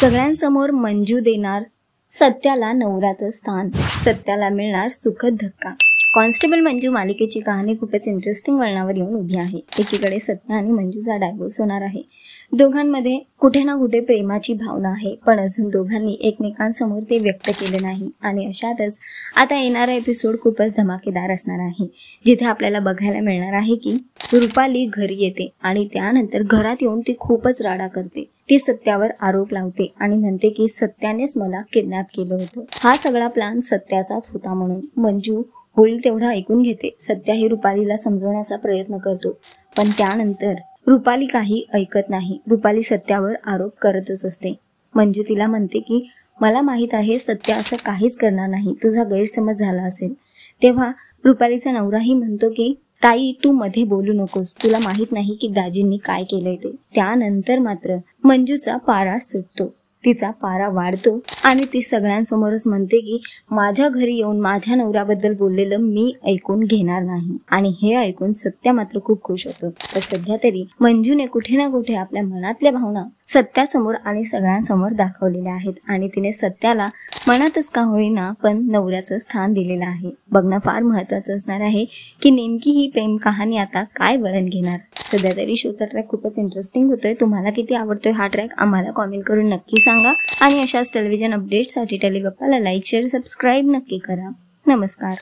सगळ्यांसमोर मंजू देणार सत्याला नवऱ्याचं स्थान, सत्याला मिळणार सुखद धक्का। कॉन्स्टेबल मंजू मालिकेची कहाणी खूपच इंटरेस्टिंग वळणावर येऊन उभी आहे। एकीकडे सत्या आणि मंजूचा डायव्होर्स होणार आहे। दोघांमध्ये कुठे ना कुठे प्रेमाची भावना आहे, पण अजून दोघांनी एकमेकांसमोर ते व्यक्त केले नाही। आणि अशातच आता येणारा एपिसोड खूपच धमाकेदार असणार आहे, जिथे आपल्याला बघायला मिळणार आहे की रुपाली घरी येते आणि त्यानंतर घरात येऊन ती खूपच राडा करते। ती सत्यावर आरोप लावते आणि म्हणते की सत्यानेच मला किडनॅप केलं होतं। हा सगळा प्लॅन सत्याचाच होता म्हणून मंजू होईल तेवढं ऐकून घेते। सत्या ही रुपालीला समजवण्याचा प्रयत्न करतो, पण त्यानंतर रुपाली काही ऐकत नाही। रुपाली सत्यावर आरोप करतच असते। मंजू तिला म्हणते की मला माहित आहे सत्या असं काहीच करणार नाही, तुझा गैरसमज झाला असेल। तेव्हा रुपालीचा नवराही म्हणतो की ताई तू मध्ये बोलू नकोस, तुला माहित नाही की दाजींनी काय केलंय ते। त्यानंतर मात्र मंजूचा पारा सुटतो, तिचा पारा वाढतो आणि ती सगळ्यांसमोरच म्हणते की माझ्या घरी येऊन माझ्या नवऱ्याबद्दल बोललेलं मी ऐकून घेणार नाही। आणि हे ऐकून सत्या मात्र खूप खुश होतो। तर सध्या तरी मंजूने कुठे ना कुठे आपल्या मनातल्या भावना सत्यासमोर आणि सगळ्यांसमोर दाखवलेल्या आहेत आणि तिने सत्याला मनातच का होईना पण नवऱ्याचं स्थान दिलेलं आहे। बघणं फार महत्त्वाचं असणार आहे की नेमकी ही प्रेम कहाणी आता काय वळण घेणार। सध्या तरी शोचा ट्रॅक खूपच इंटरेस्टिंग होतोय। तुम्हाला किती आवडतोय हा ट्रॅक आम्हाला कमेंट करून नक्की सांगा आणि अशाच टेलिव्हिजन अपडेट्ससाठी टेलिगप्पाला लाईक शेअर सबस्क्राईब नक्की करा। नमस्कार।